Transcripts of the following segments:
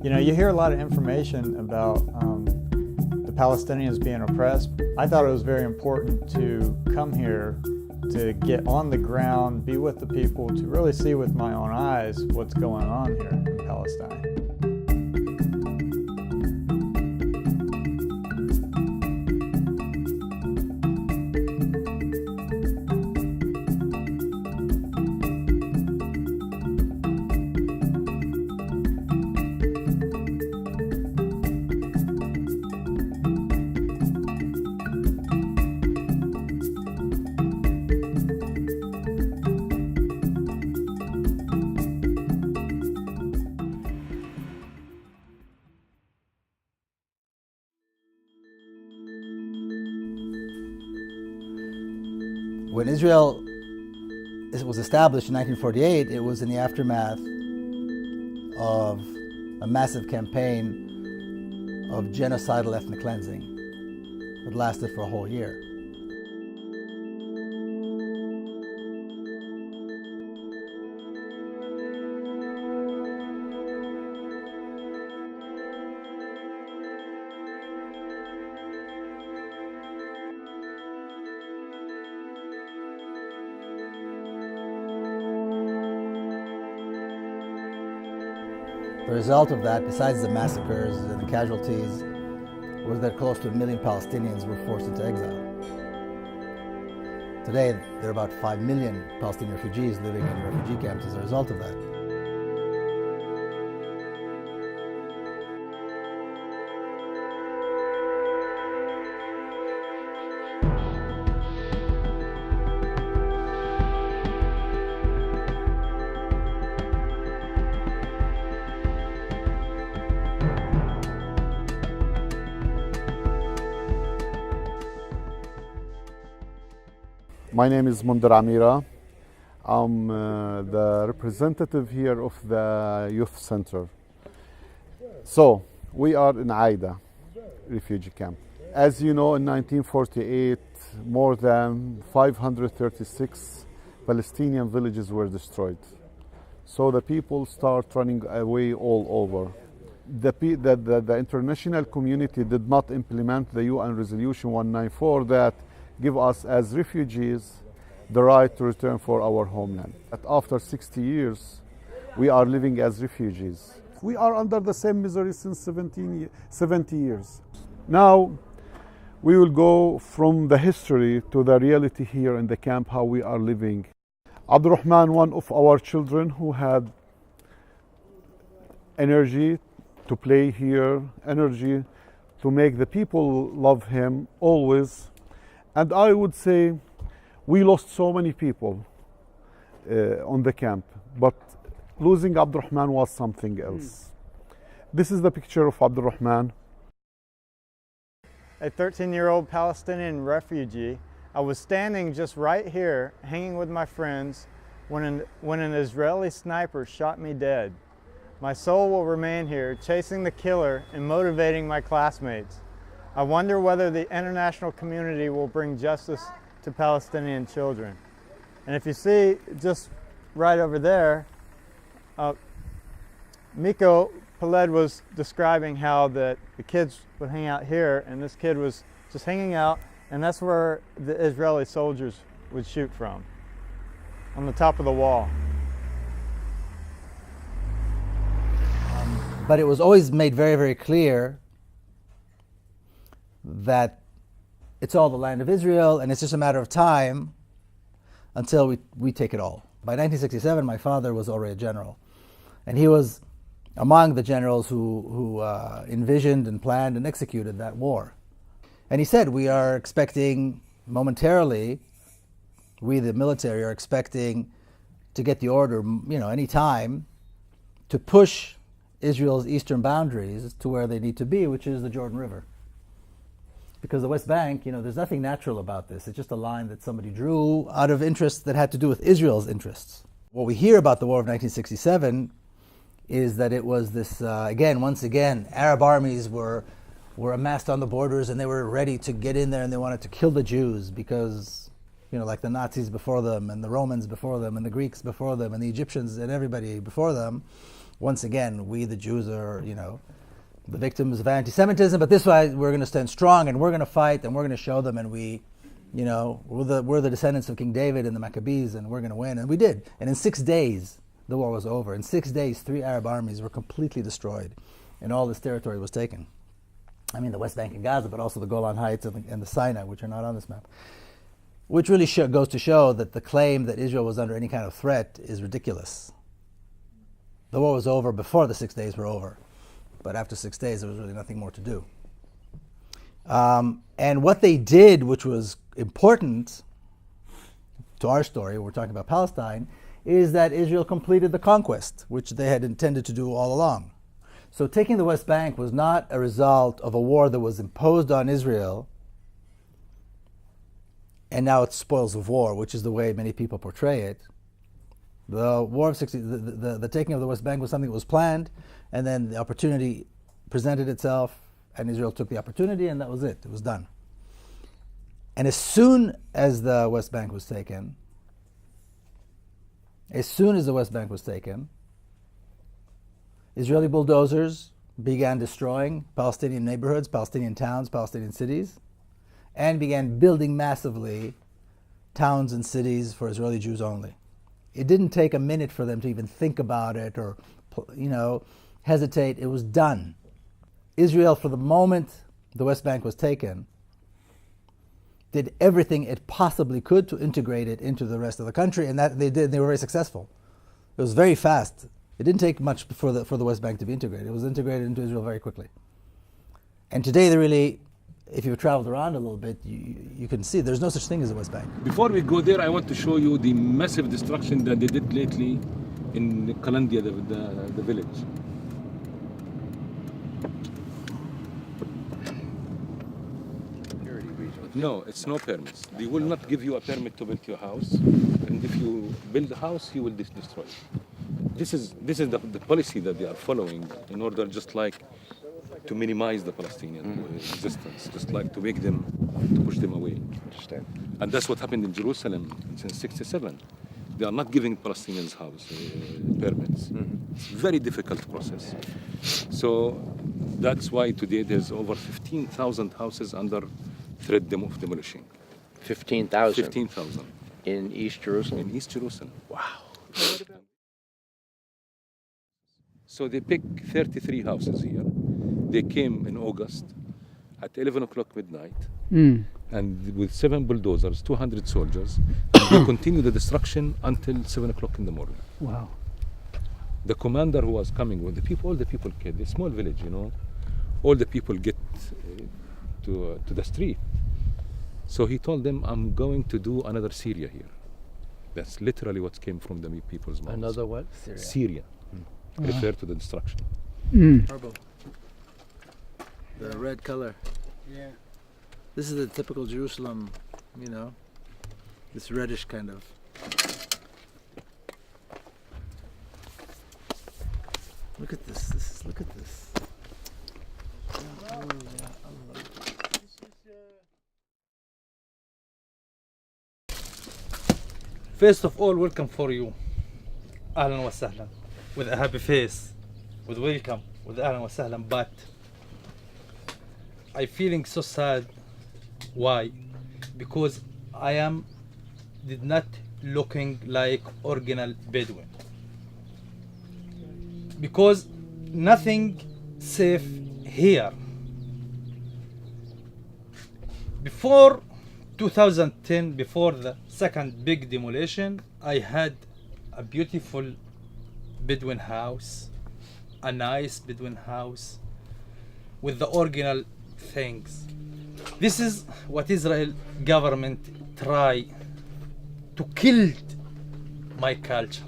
You know, you hear a lot of information about the Palestinians being oppressed. I thought it was very important to come here to get on the ground, be with the people, to really see with my own eyes what's going on here in Palestine. When Israel was established in 1948, it was in the aftermath of a massive campaign of genocidal ethnic cleansing that lasted for a whole year. The result of that, besides the massacres and the casualties, was that close to 1 million Palestinians were forced into exile. Today, there are about 5 million Palestinian refugees living in refugee camps as a result of that. My name is Munther Amria. I'm the representative here of the youth center. So we are in Aida refugee camp. As you know, in 1948, more than 536 Palestinian villages were destroyed. So the people start running away all over. The international community did not implement the UN Resolution 194 that give us as refugees the right to return for our homeland. But after 60 years, we are living as refugees. We are under the same misery since 70 years. Now, we will go from the history to the reality here in the camp, how we are living. Abdul Rahman, one of our children who had energy to play here, energy to make the people love him always. And I would say we lost so many people on the camp, but losing Abdul Rahman was something else. This is the picture of Abdul Rahman. A 13-year-old Palestinian refugee, I was standing just right here, hanging with my friends, when an Israeli sniper shot me dead. My soul will remain here, chasing the killer and motivating my classmates. I wonder whether the international community will bring justice to Palestinian children. And if you see just right over there, Miko, Peled was describing how the kids would hang out here, and this kid was just hanging out, and that's where the Israeli soldiers would shoot from, on the top of the wall. But it was always made very, very clear that it's all the land of Israel, and it's just a matter of time until we take it all. By 1967, my father was already a general, and he was among the generals who envisioned and planned and executed that war. And he said, we are expecting momentarily, we the military are expecting to get the order, any time, to push Israel's eastern boundaries to where they need to be, which is the Jordan River. Because the West Bank, there's nothing natural about this. It's just a line that somebody drew out of interests that had to do with Israel's interests. What we hear about the War of 1967 is that it was this, once again, Arab armies were amassed on the borders, and they were ready to get in there, and they wanted to kill the Jews because, like the Nazis before them, and the Romans before them, and the Greeks before them, and the Egyptians and everybody before them, once again, we the Jews are, the victims of anti-Semitism, but this way we're going to stand strong and we're going to fight and we're going to show them, and we're the descendants of King David and the Maccabees, and we're going to win. And we did. And in 6 days, the war was over. In 6 days, 3 Arab armies were completely destroyed, and all this territory was taken. I mean, the West Bank and Gaza, but also the Golan Heights and the Sinai, which are not on this map. Which really goes to show that the claim that Israel was under any kind of threat is ridiculous. The war was over before the 6 days were over. But after 6 days, there was really nothing more to do. And what they did, which was important to our story, we're talking about Palestine, is that Israel completed the conquest, which they had intended to do all along. So taking the West Bank was not a result of a war that was imposed on Israel, and now it's spoils of war, which is the way many people portray it. The war of the taking of the West Bank was something that was planned, and then the opportunity presented itself, and Israel took the opportunity, and that was it. It was done. And as soon as the West Bank was taken, Israeli bulldozers began destroying Palestinian neighborhoods, Palestinian towns, Palestinian cities, and began building massively towns and cities for Israeli Jews only. It didn't take a minute for them to even think about it or, hesitate. It was done. Israel, for the moment the West Bank was taken, did everything it possibly could to integrate it into the rest of the country, and that they did. They were very successful. It was very fast. It didn't take much for the West Bank to be integrated. It was integrated into Israel very quickly. And today, if you've traveled around a little bit, you can see there's no such thing as the West Bank. Before we go there, I want to show you the massive destruction that they did lately in Kalandia, the village. No, it's no permits. They will not give you a permit to build your house, and if you build a house, you will destroy it. This is the policy that they are following in order just like to minimize the Palestinian existence, just like to make them, to push them away. Understand. And that's what happened in Jerusalem since '67. They are not giving Palestinians house permits. It's a very difficult process. So that's why today there's over 15,000 houses under threat of demolishing. 15,000? 15,000. In East Jerusalem? In East Jerusalem. Wow. So they picked 33 houses here. They came in August at 11 o'clock midnight, and with 7 bulldozers, 200 soldiers, and they continue the destruction until 7 o'clock in the morning. Wow. The commander who was coming with the people, all the people came, a small village, all the people get to the street. So he told them, I'm going to do another Syria here. That's literally what came from the people's mouths. Another what? Syria. Refer to the destruction. Purple. The red color. Yeah. This is the typical Jerusalem, this reddish kind of. Look at this. Look at this. First of all, welcome for you. Ahlan wa sahlan. With a happy face. With welcome. With ahlan wa sahlan. But I'm feeling so sad. Why? Because I did not looking like original Bedouin. Because nothing safe here. Before 2010, before the second big demolition, I had a beautiful Bedouin house, a nice Bedouin house with the original things. This is what Israel government try to kill my culture.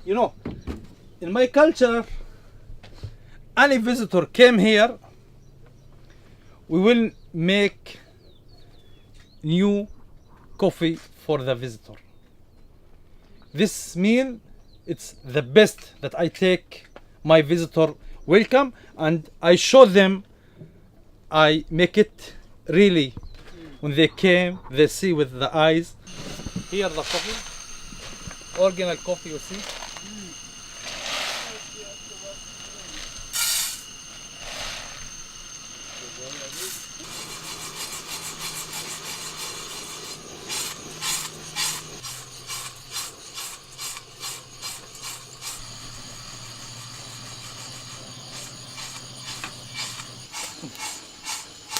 In my culture, any visitor came here, we will make new coffee for the visitor. This means it's the best that I take my visitor welcome, and I show them, I make it really, when they came, they see with the eyes. Here the coffee, original coffee, you see.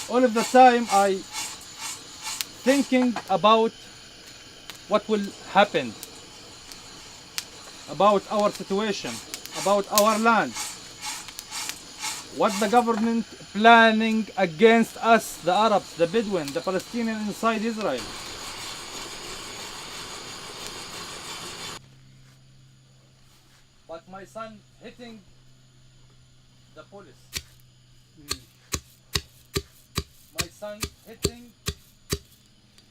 all of the time I thinking about what will happen, about our situation, about our land, what the government planning against us, the Arabs, the Bedouin, the Palestinians inside Israel. But my son hitting the police. My son hitting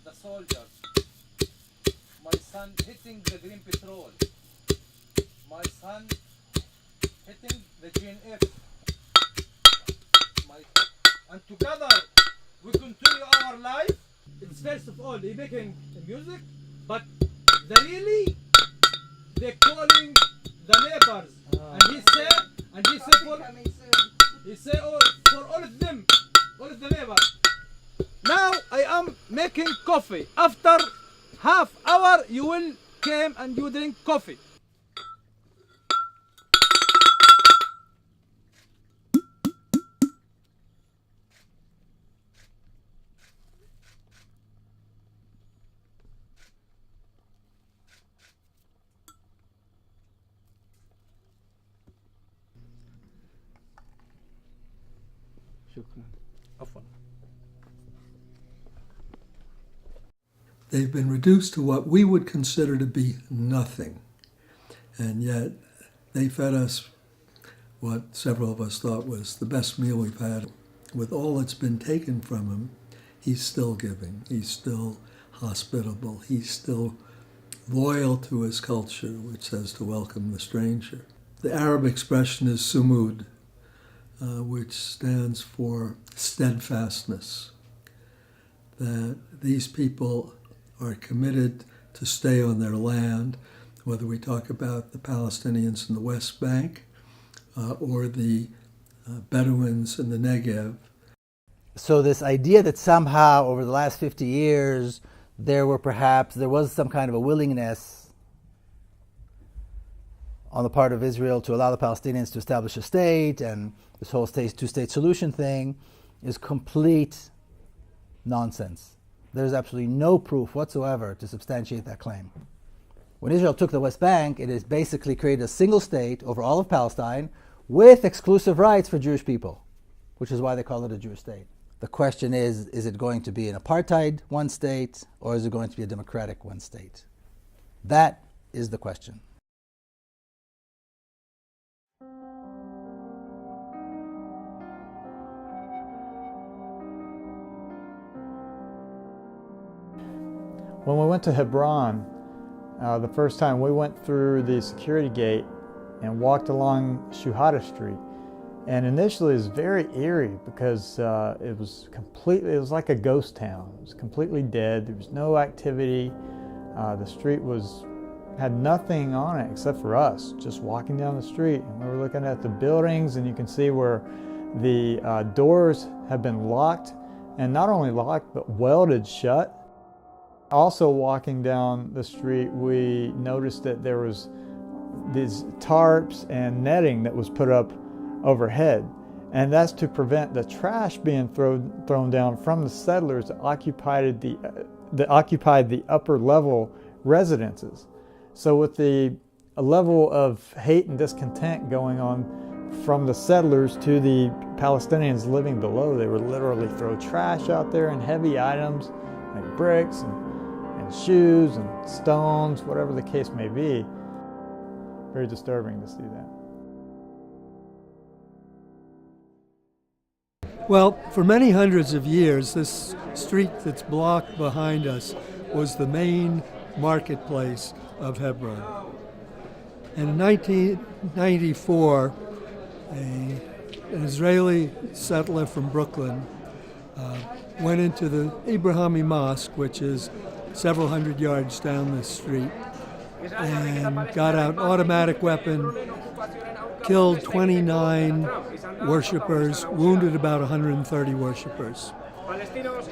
the soldiers. My son hitting the Green Patrol. My son hitting the GNF. And together we continue our life. It's first of all they making the music, but they calling the neighbors. And he said for all of them, all of the neighbors. Now I am making coffee. After half hour you will come and you drink coffee. They've been reduced to what we would consider to be nothing. And yet they fed us what several of us thought was the best meal we've had. With all that's been taken from him, he's still giving. He's still hospitable. He's still loyal to his culture, which says to welcome the stranger. The Arab expression is sumud, which stands for steadfastness, that these people are committed to stay on their land, whether we talk about the Palestinians in the West Bank or the Bedouins in the Negev. So this idea that somehow over the last 50 years there was some kind of a willingness on the part of Israel to allow the Palestinians to establish a state, and this whole two-state solution thing is complete nonsense. There's absolutely no proof whatsoever to substantiate that claim. When Israel took the West Bank, it has basically created a single state over all of Palestine with exclusive rights for Jewish people, which is why they call it a Jewish state. The question is it going to be an apartheid one state, or is it going to be a democratic one state? That is the question. When we went to Hebron, the first time we went through the security gate and walked along Shuhada Street. And initially it was very eerie because it was like a ghost town. It was completely dead. There was no activity. The street had nothing on it except for us, just walking down the street. And we were looking at the buildings, and you can see where the doors have been locked, and not only locked, but welded shut. Also walking down the street, we noticed that there was these tarps and netting that was put up overhead, and that's to prevent the trash being thrown down from the settlers that occupied the upper level residences. So with the level of hate and discontent going on from the settlers to the Palestinians living below, they would literally throw trash out there and heavy items like bricks and shoes and stones, whatever the case may be. Very disturbing to see that. Well, for many hundreds of years, this street that's blocked behind us was the main marketplace of Hebron. And in 1994, an Israeli settler from Brooklyn went into the Ibrahim Ii Mosque, which is several hundred yards down the street, and got out an automatic weapon, killed 29 worshippers, wounded about 130 worshippers.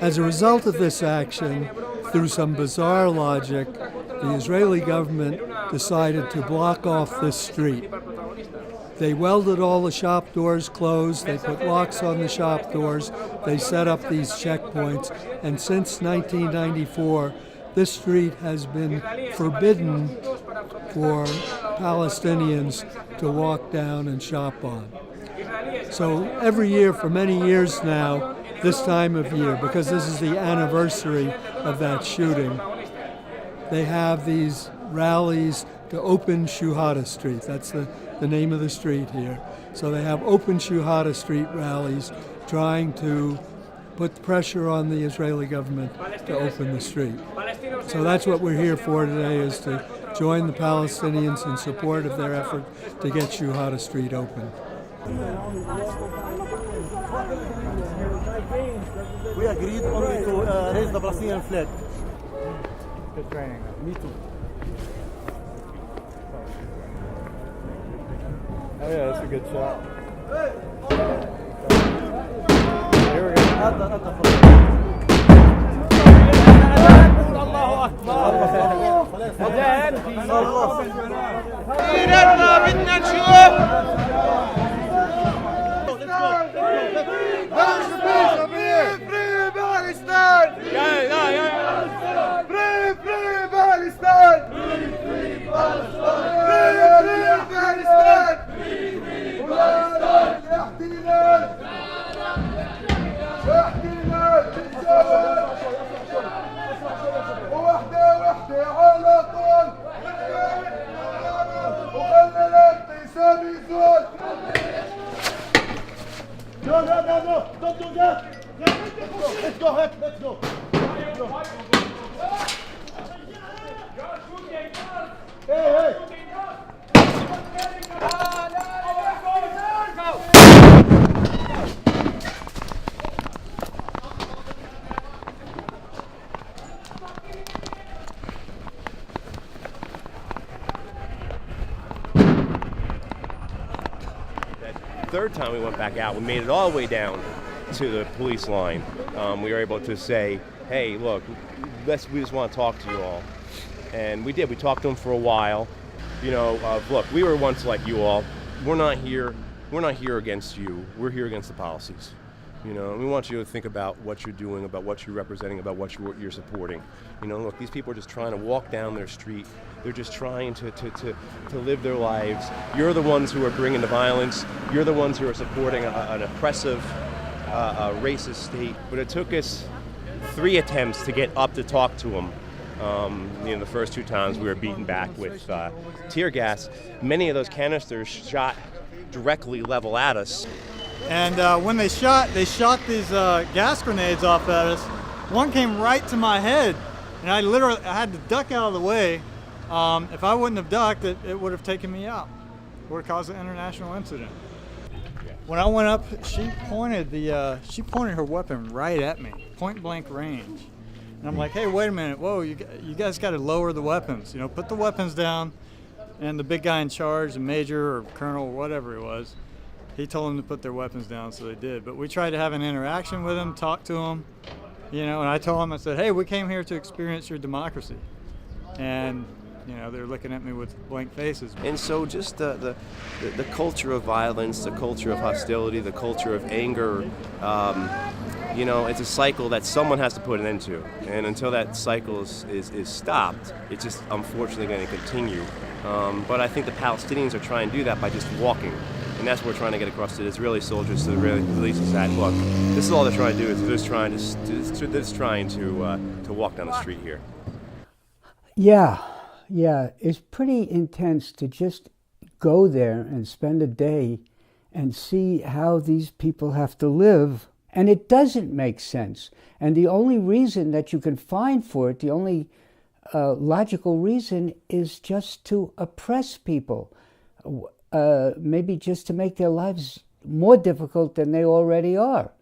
As a result of this action, through some bizarre logic, the Israeli government decided to block off this street. They welded all the shop doors closed. They put locks on the shop doors. They set up these checkpoints. And since 1994, this street has been forbidden for Palestinians to walk down and shop on. So every year for many years now, this time of year, because this is the anniversary of that shooting, they have these rallies to open Shuhada Street. That's the name of the street here. So they have open Shuhada Street rallies trying to put pressure on the Israeli government to open the street. So that's what we're here for today, is to join the Palestinians in support of their effort to get Shuhada Street open. We agreed only to raise the Palestinian flag. Good training. Me too. Oh yeah, that's a good shot. Here we No, don't do that. Let's go ahead, let's go. Hey. Third time we went back out, we made it all the way down to the police line. We were able to say, hey, look, we just want to talk to you all. And we did. We talked to them for a while. You know, look, we were once like you all. We're not here against you. We're here against the policies. You know, and we want you to think about what you're doing, about what you're representing, about what you're supporting. You know, look, these people are just trying to walk down their street. They're just trying to live their lives. You're the ones who are bringing the violence. You're the ones who are supporting an oppressive, racist state. But it took us 3 attempts to get up to talk to them. You know, the first 2 times we were beaten back with tear gas. Many of those canisters shot directly level at us. And when they shot these gas grenades off at us. One came right to my head, and I had to duck out of the way. If I wouldn't have ducked, it would have taken me out. It would have caused an international incident. When I went up, she pointed her weapon right at me, point blank range. And I'm like, hey, wait a minute, whoa, you guys got to lower the weapons. You know, put the weapons down. And the big guy in charge, the major or colonel, whatever he was, he told them to put their weapons down, so they did. But we tried to have an interaction with them, talk to them, you know, and I told them, I said, hey, we came here to experience your democracy. And, you know, they're looking at me with blank faces. And so just the culture of violence, the culture of hostility, the culture of anger, you know, it's a cycle that someone has to put an end to. And until that cycle is stopped, it's just unfortunately going to continue. But I think the Palestinians are trying to do that by just walking. And that's what we're trying to get across to the Israeli soldiers, to the Israeli police, is that, look, this is all they're trying to do, is they're just trying to walk down the street here. Yeah, it's pretty intense to just go there and spend a day and see how these people have to live. And it doesn't make sense. And the only reason that you can find for it, the only logical reason, is just to oppress people. Maybe just to make their lives more difficult than they already are.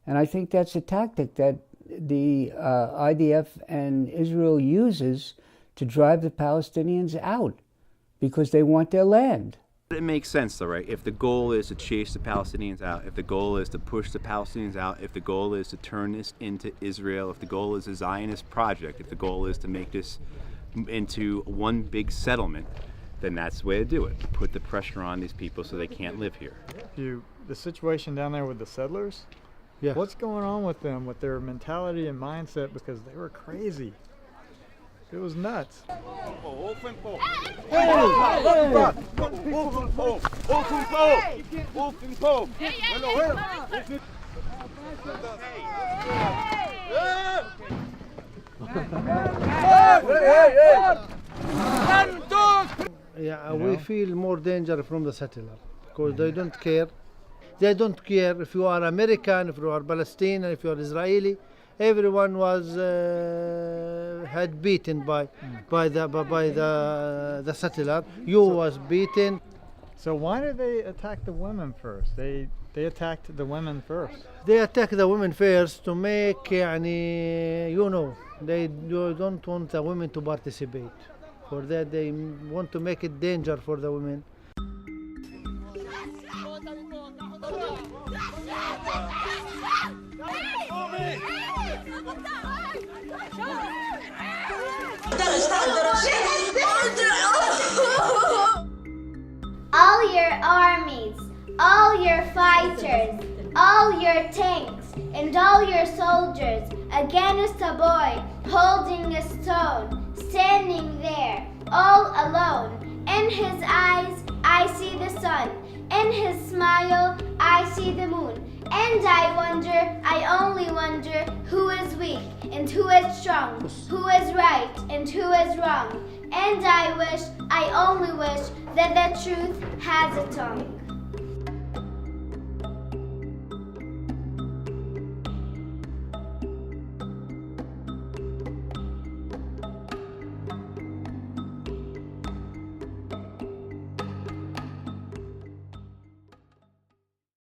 And I think that's a tactic that the IDF and Israel uses to drive the Palestinians out because they want their land. It makes sense though, right? If the goal is to chase the Palestinians out, if the goal is to push the Palestinians out, if the goal is to turn this into Israel, if the goal is a Zionist project, if the goal is to make this into one big settlement, then that's the way to do it. Put the pressure on these people so they can't live here. The situation down there with the settlers, what's going on with them, with their mentality and mindset, because they were crazy. It was nuts. Yeah, we feel more danger from the settler because they don't care. They don't care if you are American, if you are Palestinian, if you are Israeli. Everyone was had beaten by the settler. You was beaten. So why did they attack the women first? They attacked the women first. They attack the women first to make, they don't want the women to participate. For that, they want to make it danger for the women. All your armies, all your fighters, all your tanks, and all your soldiers against a boy holding a stone, standing there, all alone. In his eyes, I see the sun. In his smile, I see the moon. And I only wonder who is weak and who is strong, who is right and who is wrong. And I only wish that the truth has a tongue.